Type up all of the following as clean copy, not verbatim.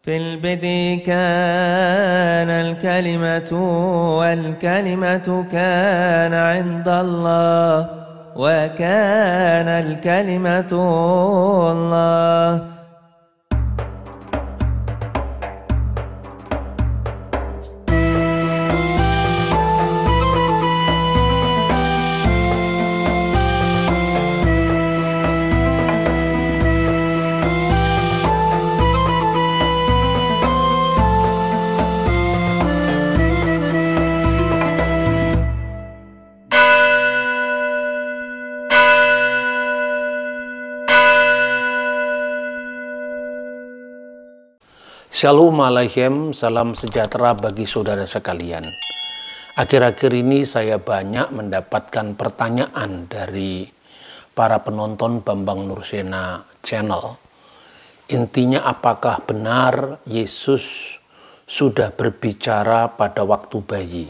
في البدء كان الكلمة والكلمة كان عند الله وكان الكلمة الله. Shalom Aleichem, salam sejahtera bagi saudara sekalian. Akhir-akhir ini saya banyak mendapatkan pertanyaan dari para penonton Bambang Nursena Channel. Intinya, apakah benar Yesus sudah berbicara pada waktu bayi?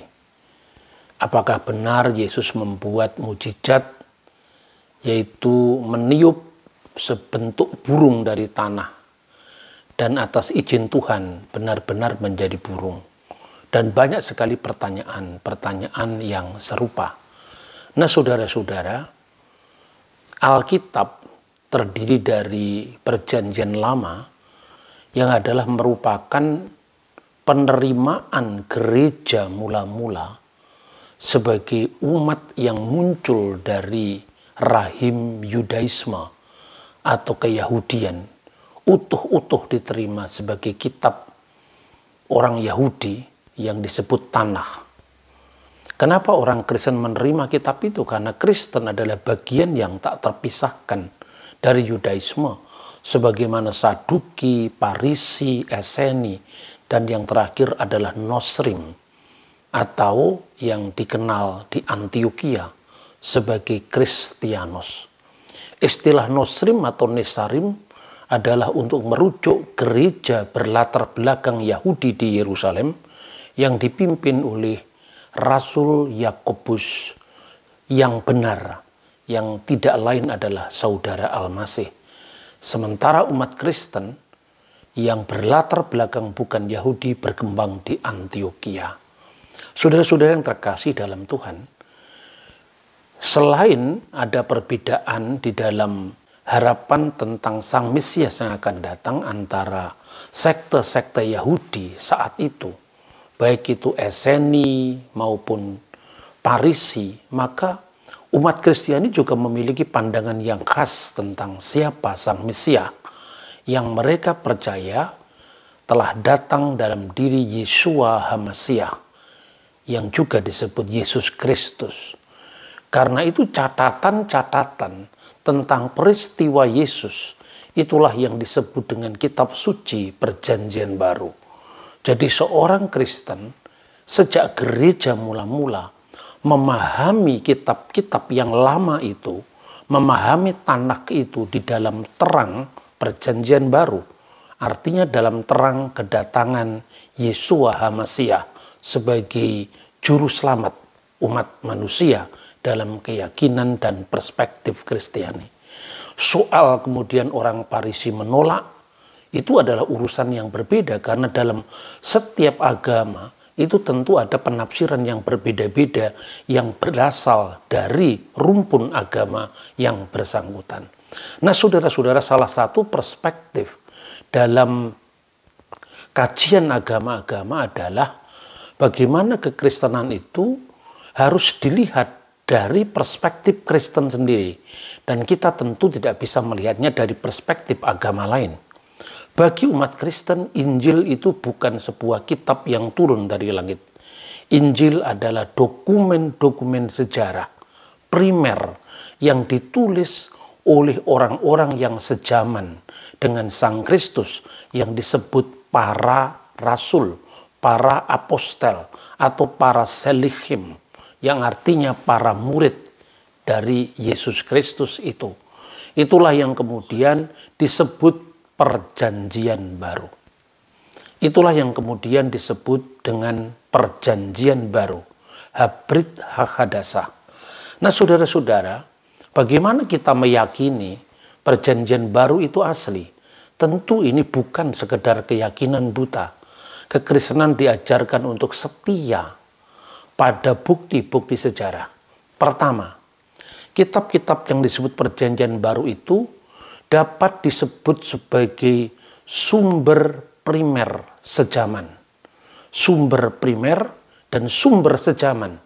Apakah benar Yesus membuat mujizat, yaitu meniup sebentuk burung dari tanah, dan atas izin Tuhan benar-benar menjadi burung. Dan banyak sekali pertanyaan yang serupa. Nah, saudara-saudara, Alkitab terdiri dari Perjanjian Lama yang adalah merupakan penerimaan gereja mula-mula sebagai umat yang muncul dari rahim Yudaisme atau Keyahudian, utuh-utuh diterima sebagai kitab orang Yahudi yang disebut Tanakh. Kenapa orang Kristen menerima kitab itu? Karena Kristen adalah bagian yang tak terpisahkan dari Yudaisme, sebagaimana Saduki, Parisi, Eseni, dan yang terakhir adalah Nosrim, atau yang dikenal di Antioquia sebagai Kristianos. Istilah Nosrim atau Nesarim adalah untuk merujuk gereja berlatar belakang Yahudi di Yerusalem yang dipimpin oleh Rasul Yakobus yang benar, yang tidak lain adalah saudara Al-Masih. Sementara umat Kristen yang berlatar belakang bukan Yahudi berkembang di Antioquia. Saudara-saudara yang terkasih dalam Tuhan, selain ada perbedaan di dalam harapan tentang Sang Mesias yang akan datang antara sekte-sekte Yahudi saat itu, baik itu Eseni maupun Parisi, maka umat Kristiani juga memiliki pandangan yang khas tentang siapa Sang Mesias yang mereka percaya telah datang dalam diri Yeshua HaMasiah yang juga disebut Yesus Kristus. Karena itu catatan-catatan tentang peristiwa Yesus itulah yang disebut dengan kitab suci Perjanjian Baru. Jadi seorang Kristen sejak gereja mula-mula memahami kitab-kitab yang lama itu, memahami Tanakh itu di dalam terang Perjanjian Baru. Artinya dalam terang kedatangan Yeshua HaMasiah sebagai juru selamat umat manusia dalam keyakinan dan perspektif Kristiani. Soal kemudian orang Parisi menolak, itu adalah urusan yang berbeda, karena dalam setiap agama itu tentu ada penafsiran yang berbeda-beda yang berasal dari rumpun agama yang bersangkutan. Nah, saudara-saudara, salah satu perspektif dalam kajian agama-agama adalah bagaimana kekristenan itu harus dilihat dari perspektif Kristen sendiri. Dan kita tentu tidak bisa melihatnya dari perspektif agama lain. Bagi umat Kristen, Injil itu bukan sebuah kitab yang turun dari langit. Injil adalah dokumen-dokumen sejarah primer yang ditulis oleh orang-orang yang sejaman dengan Sang Kristus yang disebut para rasul, para apostel, atau para selichim, yang artinya para murid dari Yesus Kristus itu. Itulah yang kemudian disebut Perjanjian Baru. Itulah yang kemudian disebut dengan Perjanjian Baru, Habrit Hakadasah. Nah, saudara-saudara, bagaimana kita meyakini Perjanjian Baru itu asli? Tentu ini bukan sekedar keyakinan buta. Kekristenan diajarkan untuk setia pada bukti-bukti sejarah. Pertama, kitab-kitab yang disebut Perjanjian Baru itu dapat disebut sebagai sumber primer sejaman. Sumber primer dan sumber sejaman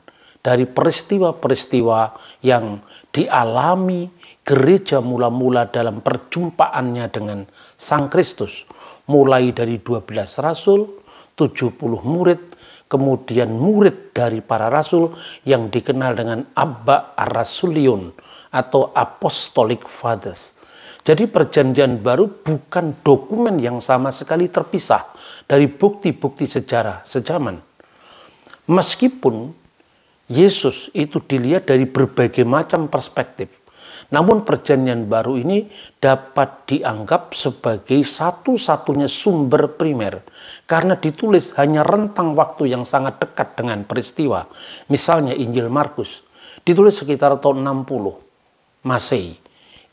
dari peristiwa-peristiwa yang dialami gereja mula-mula dalam perjumpaannya dengan Sang Kristus. Mulai dari 12 rasul, 70 murid, kemudian murid dari para rasul yang dikenal dengan Abba Arasulion atau Apostolic Fathers. Jadi Perjanjian Baru bukan dokumen yang sama sekali terpisah dari bukti-bukti sejarah sejaman. Meskipun Yesus itu dilihat dari berbagai macam perspektif, namun Perjanjian Baru ini dapat dianggap sebagai satu-satunya sumber primer karena ditulis hanya rentang waktu yang sangat dekat dengan peristiwa. Misalnya Injil Markus ditulis sekitar tahun 60 Masehi.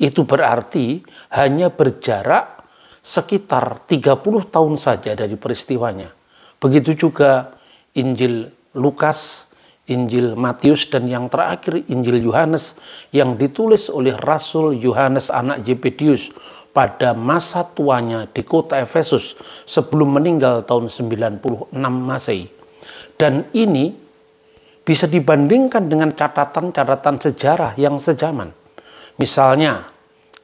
Itu berarti hanya berjarak sekitar 30 tahun saja dari peristiwanya. Begitu juga Injil Lukas, Injil Matius, dan yang terakhir Injil Yohanes yang ditulis oleh Rasul Yohanes anak Zebedius pada masa tuanya di kota Efesus sebelum meninggal tahun 96 Masehi. Dan ini bisa dibandingkan dengan catatan-catatan sejarah yang sejaman. Misalnya,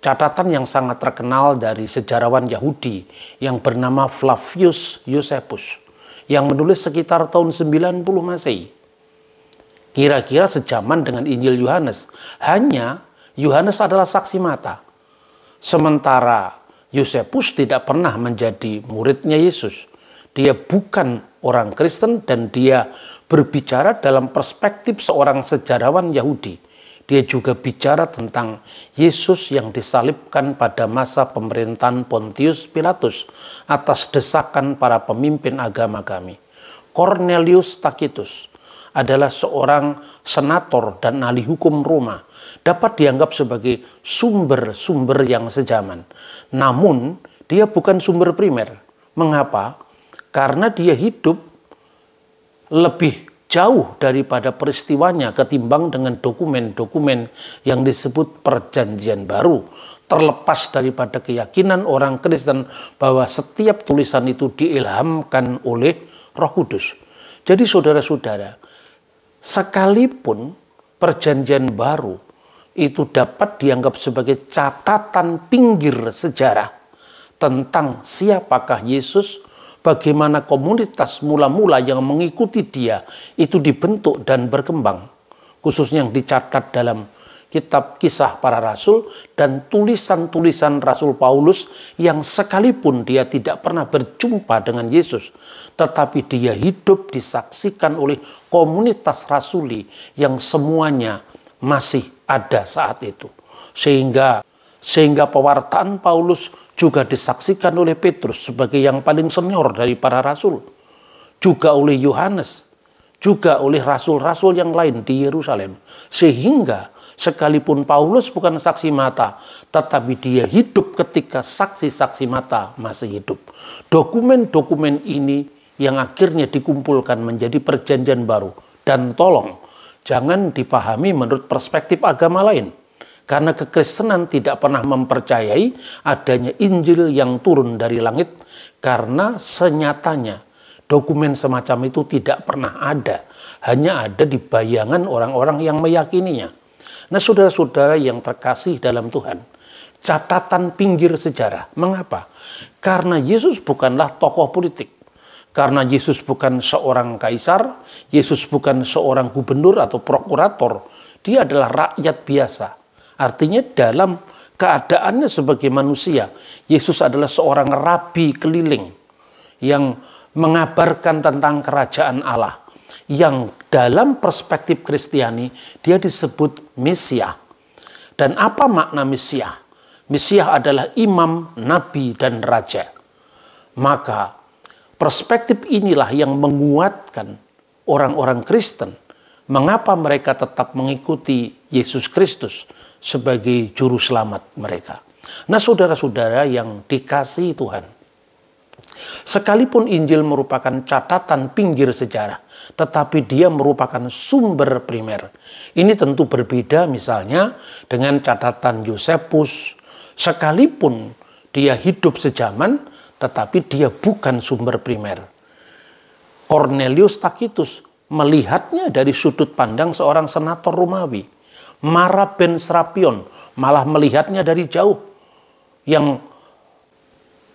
catatan yang sangat terkenal dari sejarawan Yahudi yang bernama Flavius Josephus yang menulis sekitar tahun 90 Masehi. Kira-kira sejaman dengan Injil Yohanes. Hanya Yohanes adalah saksi mata. Sementara Josephus tidak pernah menjadi muridnya Yesus. Dia bukan orang Kristen dan dia berbicara dalam perspektif seorang sejarawan Yahudi. Dia juga bicara tentang Yesus yang disalibkan pada masa pemerintahan Pontius Pilatus atas desakan para pemimpin agama kami. Cornelius Tacitus adalah seorang senator dan ahli hukum Roma, dapat dianggap sebagai sumber-sumber yang sejaman. Namun, dia bukan sumber primer. Mengapa? Karena dia hidup lebih jauh daripada peristiwanya ketimbang dengan dokumen-dokumen yang disebut Perjanjian Baru. Terlepas daripada keyakinan orang Kristen bahwa setiap tulisan itu diilhamkan oleh Roh Kudus. Jadi saudara-saudara, sekalipun Perjanjian Baru itu dapat dianggap sebagai catatan pinggir sejarah tentang siapakah Yesus, bagaimana komunitas mula-mula yang mengikuti dia itu dibentuk dan berkembang. Khususnya yang dicatat dalam kitab Kisah Para Rasul dan tulisan-tulisan Rasul Paulus yang sekalipun dia tidak pernah berjumpa dengan Yesus, tetapi dia hidup disaksikan oleh komunitas rasuli yang semuanya masih ada saat itu. Sehingga pewartaan Paulus juga disaksikan oleh Petrus sebagai yang paling senior dari para rasul. Juga oleh Yohanes, juga oleh rasul-rasul yang lain di Yerusalem. Sehingga sekalipun Paulus bukan saksi mata, tetapi dia hidup ketika saksi-saksi mata masih hidup. Dokumen-dokumen ini yang akhirnya dikumpulkan menjadi Perjanjian Baru. Dan tolong, jangan dipahami menurut perspektif agama lain. Karena kekristenan tidak pernah mempercayai adanya Injil yang turun dari langit. Karena senyatanya dokumen semacam itu tidak pernah ada. Hanya ada di bayangan orang-orang yang meyakininya. Nah saudara-saudara yang terkasih dalam Tuhan, catatan pinggir sejarah. Mengapa? Karena Yesus bukanlah tokoh politik. Karena Yesus bukan seorang kaisar, Yesus bukan seorang gubernur atau prokurator. Dia adalah rakyat biasa. Artinya dalam keadaannya sebagai manusia, Yesus adalah seorang rabi keliling yang mengabarkan tentang kerajaan Allah. Yang dalam perspektif Kristiani, dia disebut Mesias. Dan apa makna Mesias? Mesias adalah imam, nabi, dan raja. Maka perspektif inilah yang menguatkan orang-orang Kristen. Mengapa mereka tetap mengikuti Yesus Kristus sebagai juru selamat mereka. Nah, saudara-saudara yang dikasihi Tuhan, sekalipun Injil merupakan catatan pinggir sejarah, tetapi dia merupakan sumber primer. Ini tentu berbeda misalnya dengan catatan Yosefus, sekalipun dia hidup sejaman, tetapi dia bukan sumber primer. Cornelius Tacitus melihatnya dari sudut pandang seorang senator Romawi. Mara ben Serapion malah melihatnya dari jauh, yang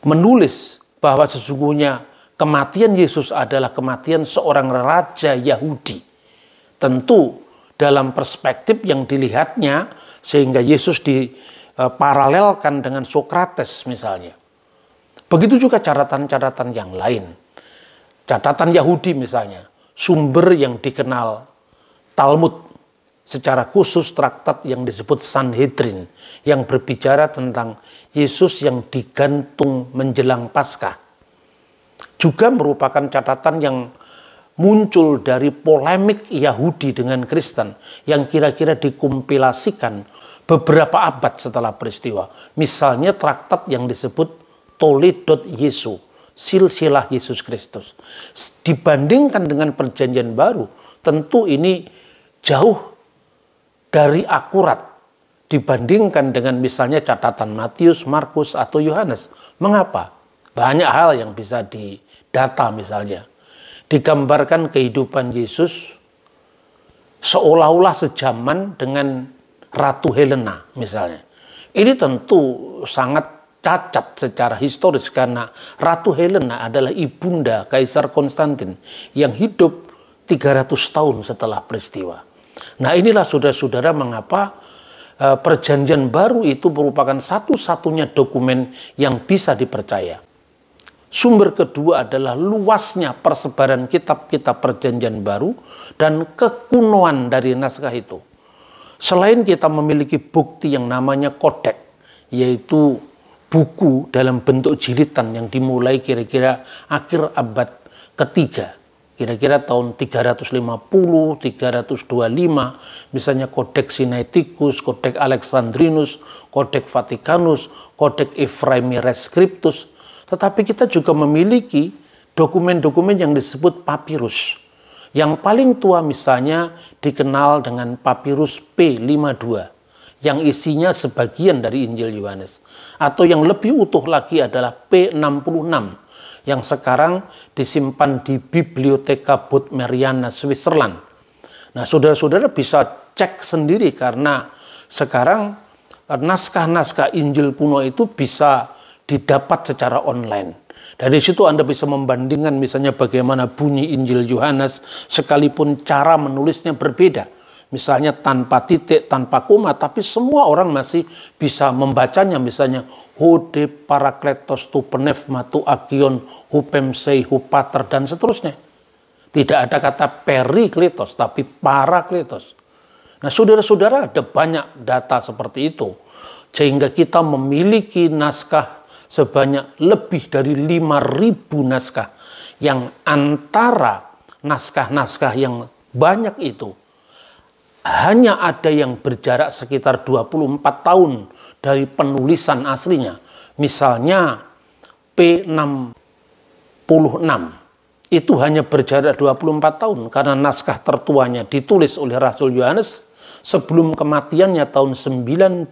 menulis bahwa sesungguhnya kematian Yesus adalah kematian seorang raja Yahudi. Tentu dalam perspektif yang dilihatnya, sehingga Yesus diparalelkan dengan Sokrates misalnya. Begitu juga catatan-catatan yang lain. Catatan Yahudi misalnya, sumber yang dikenal Talmud, secara khusus traktat yang disebut Sanhedrin, yang berbicara tentang Yesus yang digantung menjelang Paskah, juga merupakan catatan yang muncul dari polemik Yahudi dengan Kristen yang kira-kira dikompilasikan beberapa abad setelah peristiwa. Misalnya traktat yang disebut Toledot Yesu, silsilah Yesus Kristus. Dibandingkan dengan Perjanjian Baru, tentu ini jauh dari akurat dibandingkan dengan misalnya catatan Matius, Markus, atau Yohanes. Mengapa? Banyak hal yang bisa didata misalnya. Digambarkan kehidupan Yesus seolah-olah sejaman dengan Ratu Helena misalnya. Ini tentu sangat cacat secara historis karena Ratu Helena adalah ibunda Kaisar Konstantin yang hidup 300 tahun setelah peristiwa. Nah, inilah saudara-saudara mengapa Perjanjian Baru itu merupakan satu-satunya dokumen yang bisa dipercaya. Sumber kedua adalah luasnya persebaran kitab-kitab Perjanjian Baru dan kekunoan dari naskah itu. Selain kita memiliki bukti yang namanya kodek, yaitu buku dalam bentuk jilitan yang dimulai kira-kira akhir abad ketiga, kira-kira tahun 350, 325, misalnya Kodeks Sinaiticus, Kodeks Alexandrinus, Kodeks Vaticanus, Kodeks Ephraemi Rescriptus. Tetapi kita juga memiliki dokumen-dokumen yang disebut papirus. Yang paling tua misalnya dikenal dengan papirus P52, yang isinya sebagian dari Injil Yohanes. Atau yang lebih utuh lagi adalah P66, yang sekarang disimpan di Bibliotheca Bodmeriana, Switzerland. Nah, saudara-saudara bisa cek sendiri karena sekarang naskah-naskah Injil kuno itu bisa didapat secara online. Dari situ Anda bisa membandingkan misalnya bagaimana bunyi Injil Yohanes sekalipun cara menulisnya berbeda. Misalnya tanpa titik, tanpa koma, tapi semua orang masih bisa membacanya. Misalnya, Hode Parakletos tu penefma tu agion hupemsei hupater dan seterusnya. Tidak ada kata perikletos, tapi parakletos. Nah, saudara-saudara, ada banyak data seperti itu. Sehingga kita memiliki naskah sebanyak lebih dari 5.000 naskah. Yang antara naskah-naskah yang banyak itu, hanya ada yang berjarak sekitar 24 tahun dari penulisan aslinya. Misalnya P66 itu hanya berjarak 24 tahun karena naskah tertuanya ditulis oleh Rasul Yohanes sebelum kematiannya tahun 96,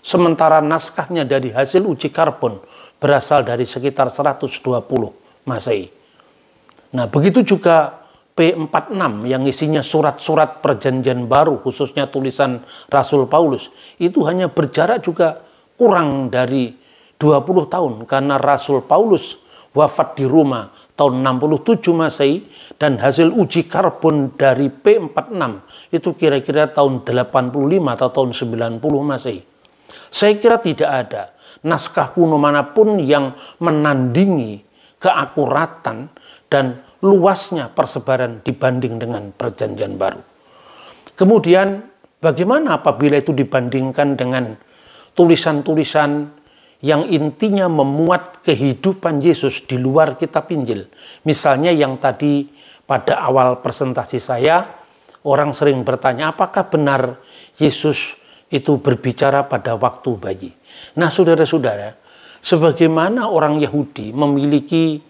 sementara naskahnya dari hasil uji karbon berasal dari sekitar 120 Masehi. Nah, begitu juga P46 yang isinya surat-surat Perjanjian Baru, khususnya tulisan Rasul Paulus, itu hanya berjarak juga kurang dari 20 tahun karena Rasul Paulus wafat di Roma tahun 67 Masehi dan hasil uji karbon dari P46 itu kira-kira tahun 85 atau tahun 90 Masehi. Saya kira tidak ada naskah kuno manapun yang menandingi keakuratan dan luasnya persebaran dibanding dengan Perjanjian Baru. Kemudian bagaimana apabila itu dibandingkan dengan tulisan-tulisan yang intinya memuat kehidupan Yesus di luar kitab Injil? Misalnya yang tadi pada awal presentasi saya, orang sering bertanya, apakah benar Yesus itu berbicara pada waktu bayi. Nah, saudara-saudara, sebagaimana orang Yahudi memiliki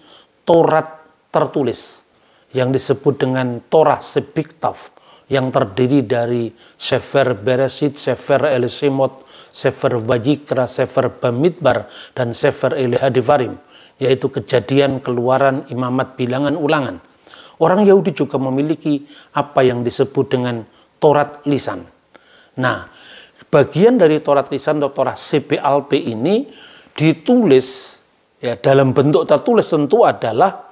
Taurat tertulis yang disebut dengan Torah Sebiktav, yang terdiri dari Sefer Bereshit, Sefer El-Shemot, Sefer Vayikra, Sefer Bamidbar, dan Sefer El-Hadivarim, yaitu Kejadian, Keluaran, Imamat, Bilangan, Ulangan. Orang Yahudi juga memiliki apa yang disebut dengan Taurat lisan. Nah, bagian dari Taurat lisan atau Torah CPLP ini ditulis ya dalam bentuk tertulis tentu adalah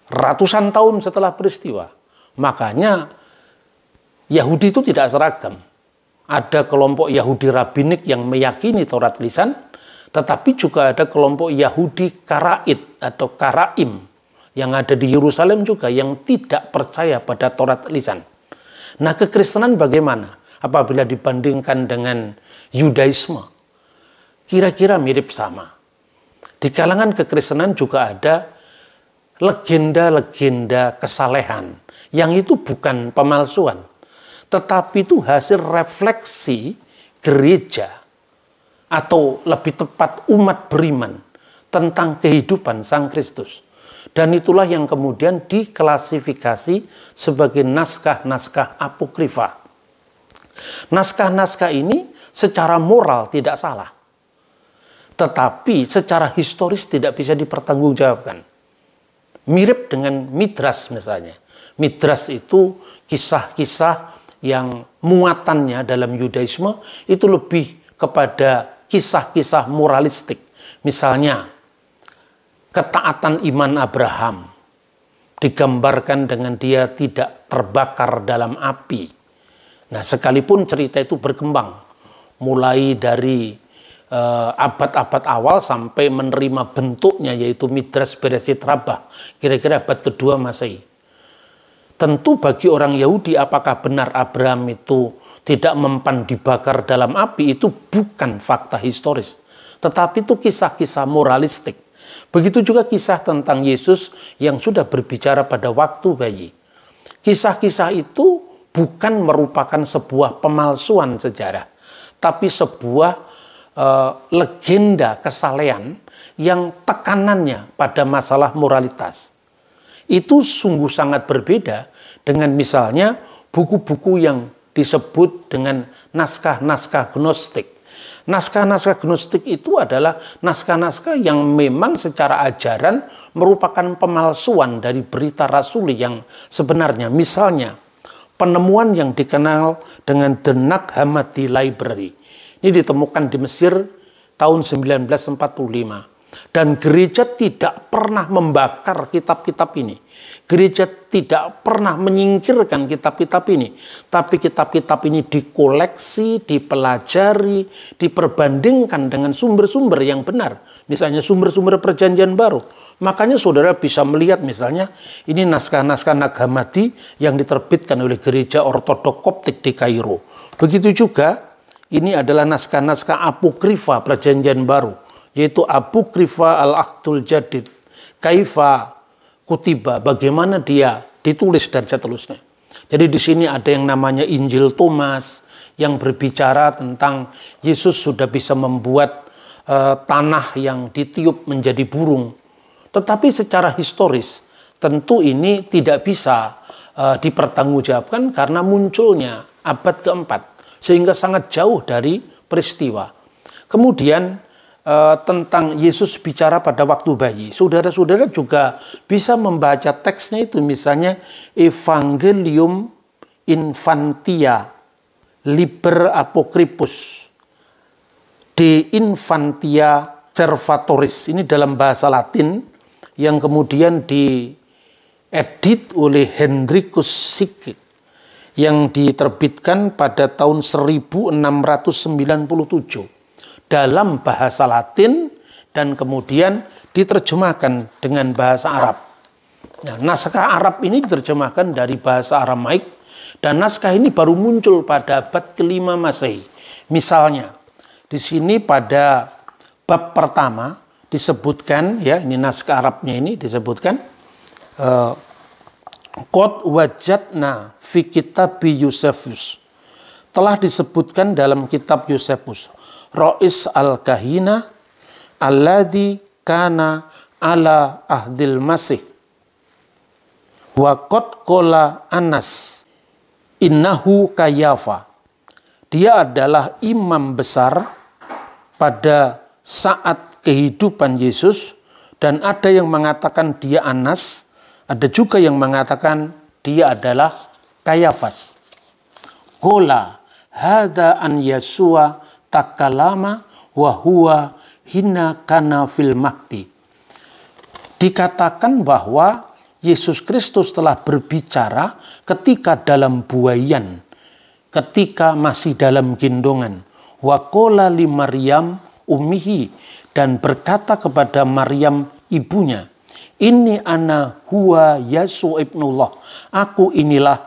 ratusan tahun setelah peristiwa. Makanya Yahudi itu tidak seragam. Ada kelompok Yahudi rabbinik yang meyakini Taurat lisan, tetapi juga ada kelompok Yahudi Karaid atau Karaim yang ada di Yerusalem juga yang tidak percaya pada Taurat lisan. Nah, kekristenan bagaimana apabila dibandingkan dengan Yudaisme? Kira-kira mirip sama. Di kalangan kekristenan juga ada legenda-legenda kesalehan yang itu bukan pemalsuan, tetapi itu hasil refleksi gereja atau lebih tepat umat beriman tentang kehidupan Sang Kristus. Dan itulah yang kemudian diklasifikasi sebagai naskah-naskah apokrifa. Naskah-naskah ini secara moral tidak salah, tetapi secara historis tidak bisa dipertanggungjawabkan. Mirip dengan Midras misalnya. Midras itu kisah-kisah yang muatannya dalam Yudaisme itu lebih kepada kisah-kisah moralistik. Misalnya, ketaatan iman Abraham digambarkan dengan dia tidak terbakar dalam api. Nah, sekalipun cerita itu berkembang mulai dari abad-abad awal sampai menerima bentuknya yaitu Midras Bereshit Rabbah, kira-kira abad kedua Masehi. Tentu bagi orang Yahudi apakah benar Abraham itu tidak mempan dibakar dalam api, itu bukan fakta historis, tetapi itu kisah-kisah moralistik. Begitu juga kisah tentang Yesus yang sudah berbicara pada waktu bayi. Kisah-kisah itu bukan merupakan sebuah pemalsuan sejarah, tapi sebuah legenda kesalehan yang tekanannya pada masalah moralitas. Itu sungguh sangat berbeda dengan misalnya buku-buku yang disebut dengan naskah-naskah Gnostik. Naskah-naskah Gnostik itu adalah naskah-naskah yang memang secara ajaran merupakan pemalsuan dari berita rasuli yang sebenarnya. Misalnya, penemuan yang dikenal dengan The Nag Hammadi Library. Ini ditemukan di Mesir tahun 1945. Dan gereja tidak pernah membakar kitab-kitab ini. Gereja tidak pernah menyingkirkan kitab-kitab ini. Tapi kitab-kitab ini dikoleksi, dipelajari, diperbandingkan dengan sumber-sumber yang benar. Misalnya sumber-sumber perjanjian baru. Makanya saudara bisa melihat misalnya ini naskah-naskah Nag Hammadi yang diterbitkan oleh gereja ortodok Koptik di Kairo. Begitu juga ini adalah naskah-naskah apokrifa perjanjian baru, yaitu Apokrifa Al-Ahdul Jadid, Kaifa Kutiba, bagaimana dia ditulis dan seterusnya. Jadi di sini ada yang namanya Injil Thomas yang berbicara tentang Yesus sudah bisa membuat tanah yang ditiup menjadi burung. Tetapi secara historis tentu ini tidak bisa dipertanggungjawabkan karena munculnya abad keempat, sehingga sangat jauh dari peristiwa. Kemudian tentang Yesus bicara pada waktu bayi. Saudara-saudara juga bisa membaca teksnya itu, misalnya Evangelium Infantia Liber Apocryphus De Infantia Servatoris. Ini dalam bahasa Latin yang kemudian diedit oleh Hendrikus Sick yang diterbitkan pada tahun 1697. Dalam bahasa Latin dan kemudian diterjemahkan dengan bahasa Arab. Nah, naskah Arab ini diterjemahkan dari bahasa Aramaik dan naskah ini baru muncul pada abad ke-5 Masehi. Misalnya, di sini pada bab pertama disebutkan, ya ini naskah Arabnya ini disebutkan, Qad wajadna fi kitabi Yusefus. telah disebutkan dalam kitab Yosefus, Rois al-Kahina alladhi kana ala ahdil masih wa qad qala Anas innahu Kayafa. Dia adalah imam besar pada saat kehidupan Yesus, dan ada yang mengatakan dia Anas, ada juga yang mengatakan dia adalah Kayafas. Qala hadza an Yasua takalama wa huwa hina kana fil mahdi. Dikatakan bahwa Yesus Kristus telah berbicara ketika dalam buayan, ketika masih dalam gendongan. Wa qala li Maryam ummihi, dan berkata kepada Maryam ibunya, ini ana huwa Yesu ibnullah, aku inilah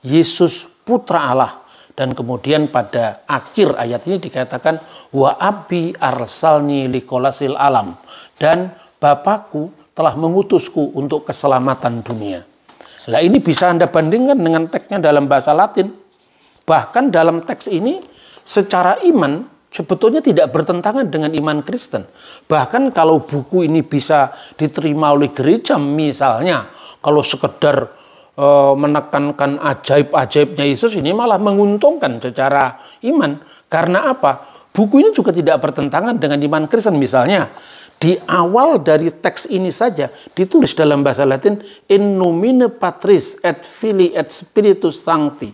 Yesus putra Allah. Dan kemudian pada akhir ayat ini dikatakan wa abi arsalni liqolasil alam, dan Bapakku telah mengutusku untuk keselamatan dunia. Nah, ini bisa Anda bandingkan dengan teksnya dalam bahasa Latin. Bahkan dalam teks ini secara iman sebetulnya tidak bertentangan dengan iman Kristen. Bahkan kalau buku ini bisa diterima oleh gereja, misalnya kalau sekedar menekankan ajaib-ajaibnya Yesus, ini malah menguntungkan secara iman. Karena apa? Buku ini juga tidak bertentangan dengan iman Kristen. Misalnya di awal dari teks ini saja ditulis dalam bahasa Latin, in nomine Patris et Filii et Spiritus Sancti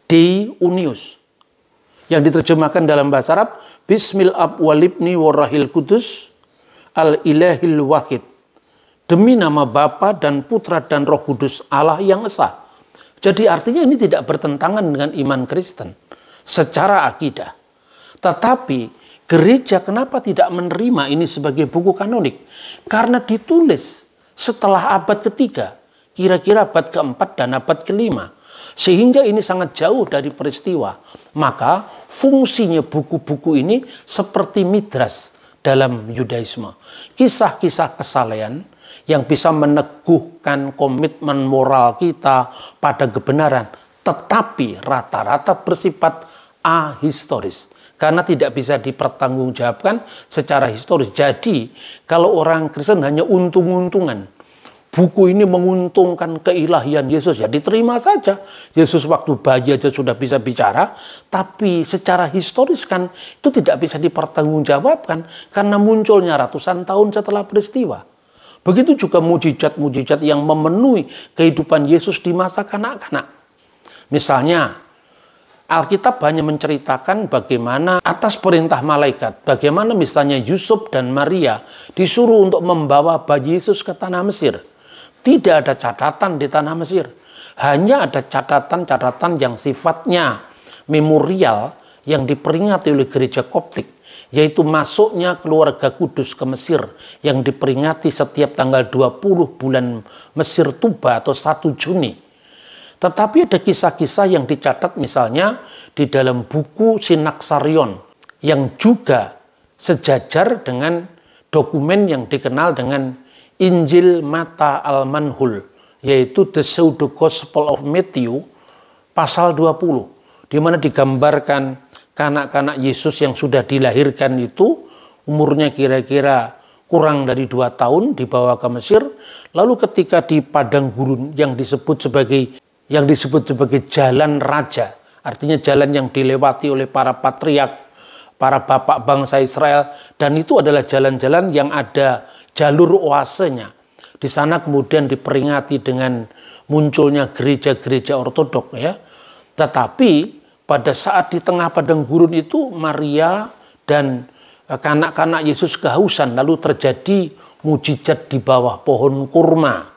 Dei Unius, yang diterjemahkan dalam bahasa Arab, Bismil Ab walibni warahil kudus al ilahil wahid, demi nama Bapa dan Putra dan Roh Kudus Allah yang esa. Jadi artinya ini tidak bertentangan dengan iman Kristen secara akidah. Tetapi gereja kenapa tidak menerima ini sebagai buku kanonik? Karena ditulis setelah abad ketiga, kira-kira abad keempat dan abad kelima. Sehingga ini sangat jauh dari peristiwa. Maka fungsinya buku-buku ini seperti midras dalam Yudaisme. Kisah-kisah kesalehan yang bisa meneguhkan komitmen moral kita pada kebenaran. Tetapi rata-rata bersifat ahistoris. Karena tidak bisa dipertanggungjawabkan secara historis. Jadi kalau orang Kristen hanya untung-untungan, buku ini menguntungkan keilahian Yesus, ya diterima saja. Yesus waktu bayi aja sudah bisa bicara, tapi secara historis kan itu tidak bisa dipertanggungjawabkan karena munculnya ratusan tahun setelah peristiwa. Begitu juga mujizat-mujizat yang memenuhi kehidupan Yesus di masa kanak-kanak. Misalnya, Alkitab hanya menceritakan bagaimana atas perintah malaikat, bagaimana misalnya Yusuf dan Maria disuruh untuk membawa bayi Yesus ke tanah Mesir. Tidak ada catatan di tanah Mesir. Hanya ada catatan-catatan yang sifatnya memorial yang diperingati oleh gereja Koptik, yaitu masuknya keluarga kudus ke Mesir yang diperingati setiap tanggal 20 bulan Mesir Tuba atau 1 Juni. Tetapi ada kisah-kisah yang dicatat misalnya di dalam buku Sinaksarion yang juga sejajar dengan dokumen yang dikenal dengan Injil Mata Al-Manhul, yaitu The Pseudo Gospel of Matthew pasal 20, di mana digambarkan kanak-kanak Yesus yang sudah dilahirkan itu umurnya kira-kira kurang dari 2 tahun dibawa ke Mesir, lalu ketika di padang gurun yang disebut sebagai jalan raja, artinya jalan yang dilewati oleh para patriark, para bapak bangsa Israel, dan itu adalah jalan-jalan yang ada jalur oasenya. Di sana kemudian diperingati dengan munculnya gereja-gereja ortodok, ya. Tetapi pada saat di tengah padang gurun itu Maria dan kanak-kanak Yesus kehausan, lalu terjadi mujizat di bawah pohon kurma.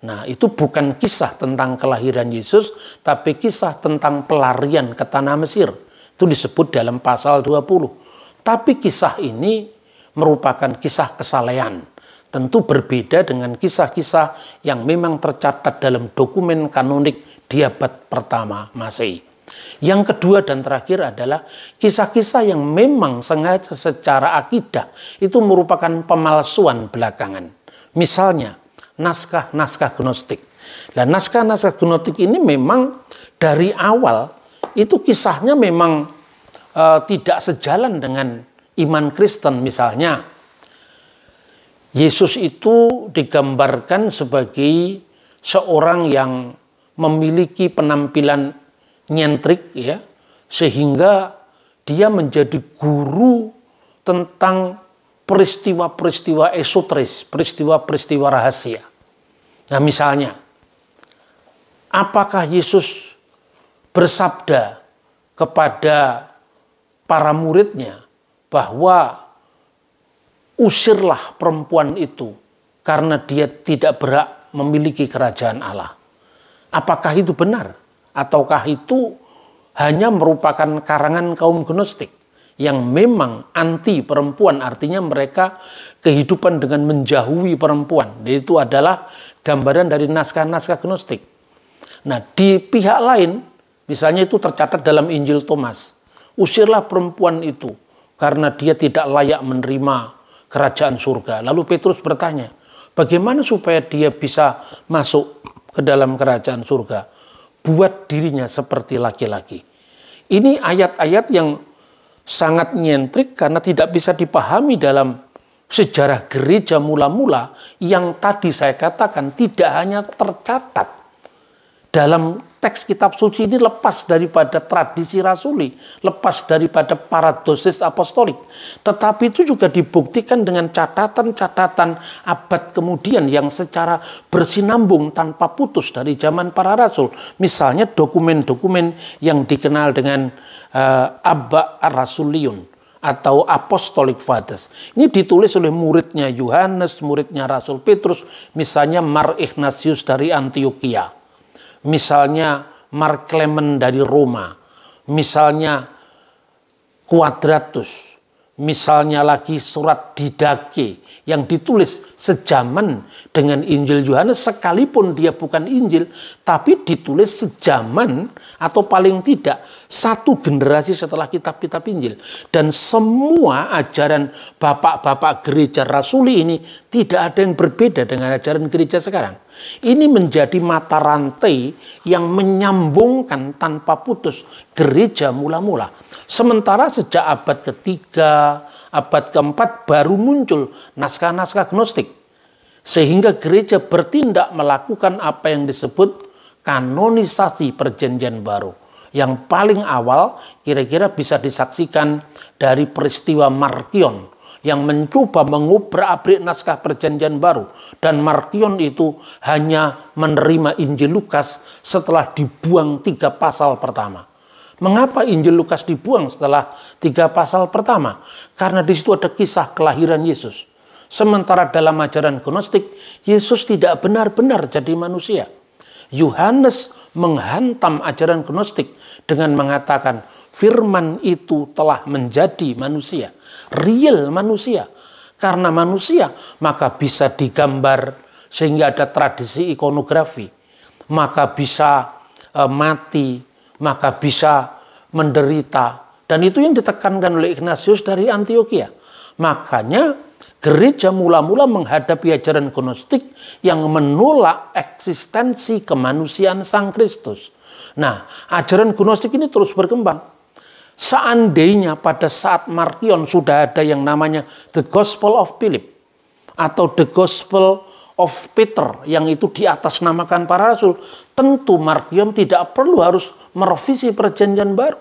Nah, itu bukan kisah tentang kelahiran Yesus, tapi kisah tentang pelarian ke tanah Mesir. Itu disebut dalam pasal 20. Tapi kisah ini merupakan kisah kesalehan. Tentu berbeda dengan kisah-kisah yang memang tercatat dalam dokumen kanonik di abad pertama Masehi. Yang kedua dan terakhir adalah kisah-kisah yang memang sengaja secara akidah itu merupakan pemalsuan belakangan. Misalnya, naskah-naskah gnostik. Nah, naskah-naskah gnostik ini memang dari awal itu kisahnya memang tidak sejalan dengan iman Kristen. Misalnya, Yesus itu digambarkan sebagai seorang yang memiliki penampilan nyentrik, ya, sehingga dia menjadi guru tentang peristiwa-peristiwa esoteris, peristiwa-peristiwa rahasia. Nah, misalnya, apakah Yesus bersabda kepada para muridnya bahwa usirlah perempuan itu karena dia tidak berhak memiliki kerajaan Allah? Apakah itu benar? Ataukah itu hanya merupakan karangan kaum Gnostik yang memang anti perempuan, artinya mereka kehidupan dengan menjauhi perempuan. Itu adalah gambaran dari naskah-naskah Gnostik. Nah, di pihak lain, misalnya itu tercatat dalam Injil Thomas, usirlah perempuan itu karena dia tidak layak menerima kerajaan surga. Lalu Petrus bertanya, bagaimana supaya dia bisa masuk ke dalam kerajaan surga? Buat dirinya seperti laki-laki. Ini ayat-ayat yang sangat nyentrik karena tidak bisa dipahami dalam sejarah gereja mula-mula yang tadi saya katakan tidak hanya tercatat dalam teks kitab suci ini, lepas daripada tradisi rasuli, lepas daripada paradosis apostolik, tetapi itu juga dibuktikan dengan catatan-catatan abad kemudian yang secara bersinambung tanpa putus dari zaman para rasul. Misalnya dokumen-dokumen yang dikenal dengan Abba Rasuliun atau Apostolic Fathers. Ini ditulis oleh muridnya Yohanes, muridnya Rasul Petrus, misalnya Mar Ignatius dari Antioquia, misalnya Mark Clement dari Roma, misalnya Quadratus, misalnya lagi surat Didache yang ditulis sejaman dengan Injil Yohanes, sekalipun dia bukan Injil, tapi ditulis sejaman atau paling tidak satu generasi setelah kitab-kitab Injil. Dan semua ajaran bapak-bapak gereja rasuli ini tidak ada yang berbeda dengan ajaran gereja sekarang. Ini menjadi mata rantai yang menyambungkan tanpa putus gereja mula-mula. Sementara sejak abad ketiga, abad keempat baru muncul naskah-naskah Gnostik. Sehingga gereja bertindak melakukan apa yang disebut kanonisasi perjanjian baru. Yang paling awal kira-kira bisa disaksikan dari peristiwa Markion yang mencoba mengubrak-abrik naskah perjanjian baru. Dan Markion itu hanya menerima Injil Lukas setelah dibuang 3 pasal pertama. Mengapa Injil Lukas dibuang setelah 3 pasal pertama? Karena di situ ada kisah kelahiran Yesus. Sementara dalam ajaran Gnostik, Yesus tidak benar-benar jadi manusia. Yohanes menghantam ajaran Gnostik dengan mengatakan firman itu telah menjadi manusia, real manusia. Karena manusia maka bisa digambar sehingga ada tradisi ikonografi, maka bisa mati, maka bisa menderita. Dan itu yang ditekankan oleh Ignatius dari Antioquia. Makanya gereja mula-mula menghadapi ajaran Gnostik yang menolak eksistensi kemanusiaan Sang Kristus. Nah, ajaran Gnostik ini terus berkembang. Seandainya pada saat Markion sudah ada yang namanya The Gospel of Philip atau The Gospel of Peter yang itu diatasnamakan para rasul, tentu Markion tidak perlu harus merevisi perjanjian baru.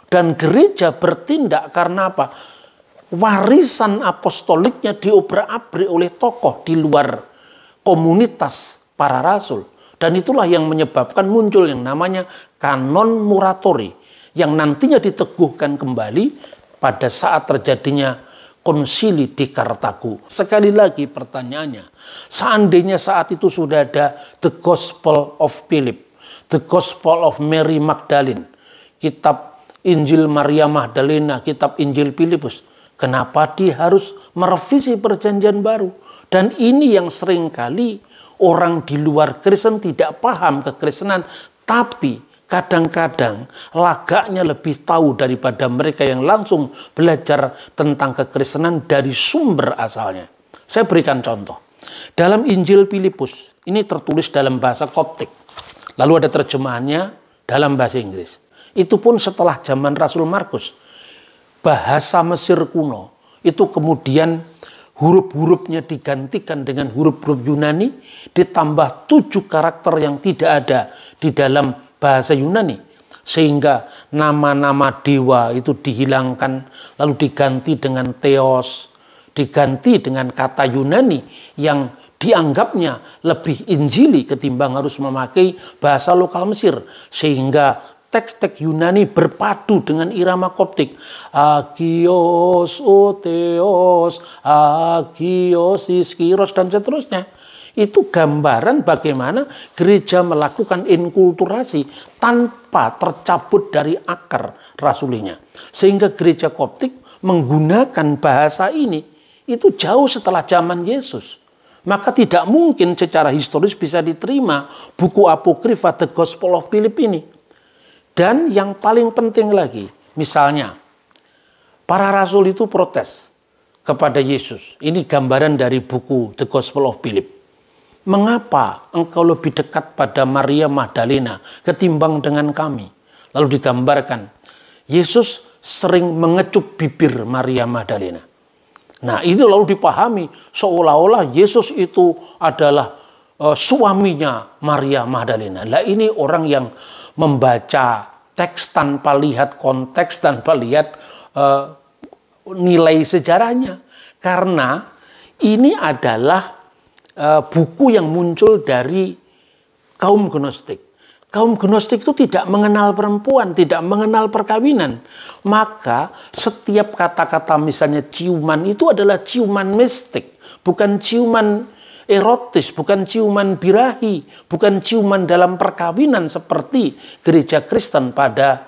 Dan gereja bertindak karena apa? Warisan apostoliknya diobrak-abrik oleh tokoh di luar komunitas para rasul. Dan itulah yang menyebabkan muncul yang namanya kanon muratori, yang nantinya diteguhkan kembali pada saat terjadinya konsili di Kartago. Sekali lagi pertanyaannya, seandainya saat itu sudah ada The Gospel of Philip, The Gospel of Mary Magdalene, kitab Injil Maria Magdalena, kitab Injil Filipus, kenapa dia harus merevisi perjanjian baru? Dan ini yang seringkali orang di luar Kristen tidak paham kekristenan, tapi kadang-kadang lagaknya lebih tahu daripada mereka yang langsung belajar tentang kekristenan dari sumber asalnya. Saya berikan contoh. Dalam Injil Filipus, ini tertulis dalam bahasa Koptik. Lalu ada terjemahannya dalam bahasa Inggris. Itu pun setelah zaman Rasul Markus. Bahasa Mesir kuno itu kemudian huruf-hurufnya digantikan dengan huruf-huruf Yunani, ditambah 7 karakter yang tidak ada di dalam bahasa Yunani. Sehingga nama-nama dewa itu dihilangkan, lalu diganti dengan theos, diganti dengan kata Yunani yang dianggapnya lebih injili ketimbang harus memakai bahasa lokal Mesir. Sehingga teks-teks Yunani berpadu dengan irama Koptik. Agios, Otheos, Agios, Iskiros, dan seterusnya. Itu gambaran bagaimana gereja melakukan inkulturasi tanpa tercabut dari akar rasulinya. Sehingga gereja Koptik menggunakan bahasa ini itu jauh setelah zaman Yesus. Maka tidak mungkin secara historis bisa diterima buku apokrifa The Gospel of Philip ini. Dan yang paling penting lagi, misalnya para rasul itu protes kepada Yesus. Ini gambaran dari buku The Gospel of Philip. Mengapa engkau lebih dekat pada Maria Magdalena ketimbang dengan kami? Lalu digambarkan, Yesus sering mengecup bibir Maria Magdalena. Nah, ini lalu dipahami seolah-olah Yesus itu adalah suaminya Maria Magdalena. Lah ini orang yang membaca teks tanpa lihat konteks, tanpa lihat nilai sejarahnya. Karena ini adalah buku yang muncul dari kaum Gnostik. Kaum Gnostik itu tidak mengenal perempuan, tidak mengenal perkawinan. Maka setiap kata-kata misalnya ciuman itu adalah ciuman mistik. Bukan ciuman erotis, bukan ciuman birahi, bukan ciuman dalam perkawinan seperti gereja Kristen pada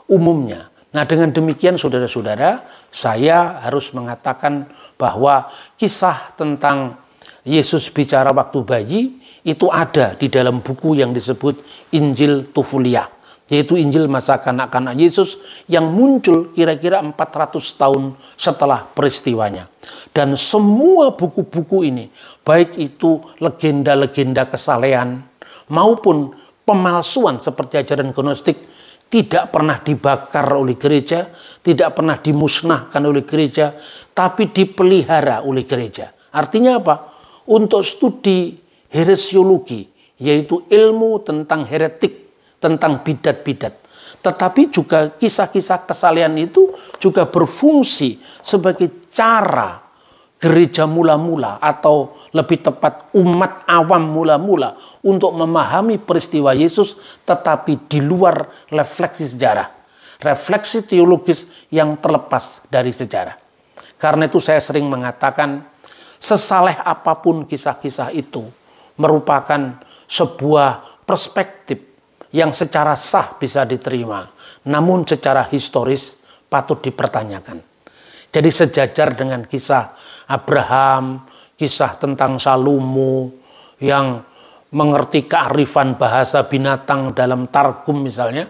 umumnya. Nah, dengan demikian saudara-saudara, saya harus mengatakan bahwa kisah tentang Yesus bicara waktu bayi itu ada di dalam buku yang disebut Injil Tufulia, yaitu Injil masa kanak-kanak Yesus yang muncul kira-kira 400 tahun setelah peristiwanya. Dan semua buku-buku ini, baik itu legenda-legenda kesalehan maupun pemalsuan seperti ajaran Gnostik, tidak pernah dibakar oleh gereja, tidak pernah dimusnahkan oleh gereja, tapi dipelihara oleh gereja. Artinya apa? Untuk studi heresiologi, yaitu ilmu tentang heretik, tentang bidat-bidat. Tetapi juga kisah-kisah kesalehan itu juga berfungsi sebagai cara gereja mula-mula, atau lebih tepat umat awam mula-mula untuk memahami peristiwa Yesus, tetapi di luar refleksi sejarah, refleksi teologis yang terlepas dari sejarah. Karena itu saya sering mengatakan, sesaleh apapun kisah-kisah itu merupakan sebuah perspektif yang secara sah bisa diterima, namun secara historis patut dipertanyakan. Jadi sejajar dengan kisah Abraham, kisah tentang Salomo yang mengerti kearifan bahasa binatang dalam Targum misalnya.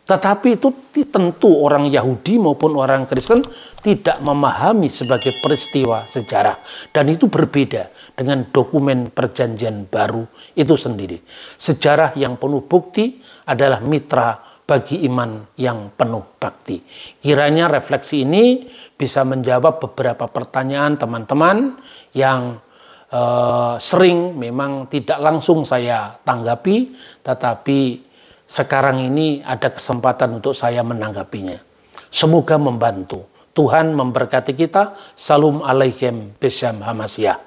Tetapi itu tentu orang Yahudi maupun orang Kristen tidak memahami sebagai peristiwa sejarah. Dan itu berbeda dengan dokumen perjanjian baru itu sendiri. Sejarah yang penuh bukti adalah mitra bagi iman yang penuh bakti. Kiranya refleksi ini bisa menjawab beberapa pertanyaan teman-teman yang sering memang tidak langsung saya tanggapi, tetapi sekarang ini ada kesempatan untuk saya menanggapinya. Semoga membantu. Tuhan memberkati kita. Salam alaikum B'Shem Hamasiah.